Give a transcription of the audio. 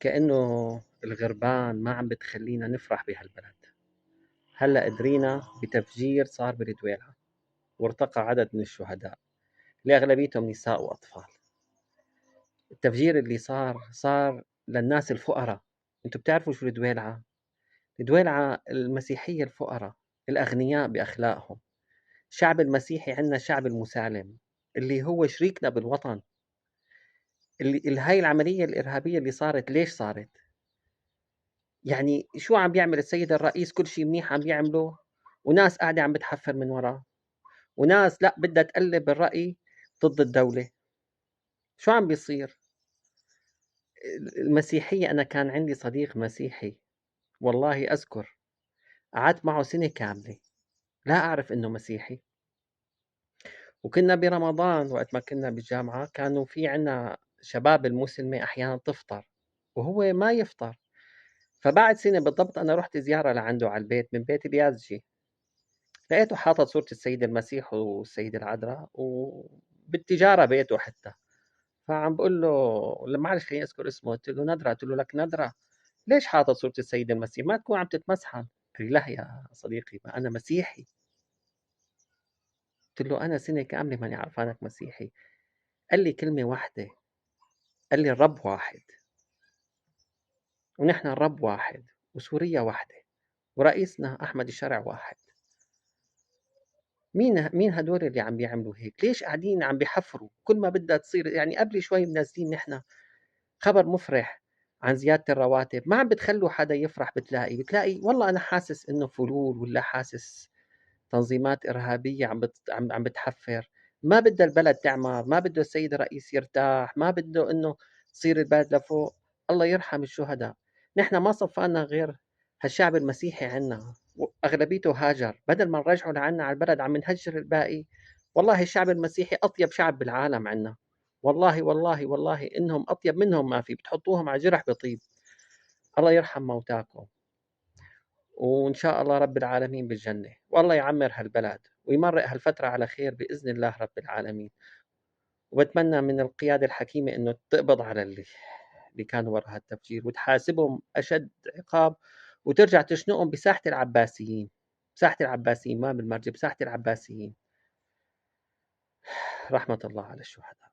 كأنه الغربان ما عم بتخلينا نفرح بهالبلد. هلأ قدرينا بتفجير صار بالدويلة، وارتقى عدد من الشهداء اللي أغلبيتهم نساء وأطفال. التفجير اللي صار للناس الفقراء. انتوا بتعرفوا شو الدويلعة؟ الدويلعة المسيحية الفقراء الأغنياء بأخلاقهم. الشعب المسيحي عندنا الشعب المسالم اللي هو شريكنا بالوطن. هاي العملية الإرهابية اللي صارت ليش صارت؟ يعني شو عم بيعمل السيد الرئيس؟ كل شيء منيح عم بيعمله، وناس قاعدة عم بتحفر من وراه، وناس لا بدها تقلب الرأي ضد الدولة. شو عم بيصير؟ المسيحية، أنا كان عندي صديق مسيحي والله أذكر قعدت معه سنة كاملة لا أعرف إنه مسيحي. وكنا برمضان وقت ما كنا بالجامعة كانوا في عنا شباب المسلمة أحيانا تفطر وهو ما يفطر. فبعد سنة بالضبط أنا رحت زيارة لعنده على البيت من بيت اليازجي، لقيته حاطط صورة السيد المسيح والسيدة العذراء وبالتجارة بيته حتى. فعم بقول له معلش خليني أذكر اسمه، قلت له ندرة. قلت له لك ندرة ليش حاطط صورة السيد المسيح؟ ما تكون عم تتمسحن. قال لي لا يا صديقي ما أنا مسيحي. قلت له أنا سنة كاملة ماني عارفانك مسيحي. قال لي كلمة واحدة، قال لي الرب واحد، ونحن الرب واحد، وسوريا واحدة، ورئيسنا أحمد الشرع واحد. مين هدول اللي عم بيعملوا هيك؟ ليش قاعدين عم بيحفروا كل ما بدها تصير؟ يعني قبل شوي منزلين نحن خبر مفرح عن زيادة الرواتب، ما عم بتخلوا حدا يفرح. بتلاقي والله أنا حاسس إنه فلول، ولا حاسس تنظيمات إرهابية عم بتحفر. ما بدها البلد تعمر، ما بده السيد الرئيس يرتاح، ما بده إنه تصير البلد لفوق. الله يرحم الشهداء. نحن ما صفانا غير هالشعب المسيحي عنا، أغلبيته هاجر. بدل ما نرجعه لعنا على البلد عم نهجر الباقي. والله الشعب المسيحي أطيب شعب بالعالم عنا. والله والله والله إنهم أطيب منهم ما في، بتحطوهم على جرح بطيب. الله يرحم موتاكم، وإن شاء الله رب العالمين بالجنة، والله يعمر هالبلد ويمرق هالفترة على خير بإذن الله رب العالمين. وبتمنى من القيادة الحكيمة إنه تقبض على اللي كانوا وراء هالتفجير وتحاسبهم أشد عقاب، وترجع تشنقهم بساحة العباسيين. ساحة العباسيين ما بالمرج، بساحة العباسيين. رحمة الله على الشهداء.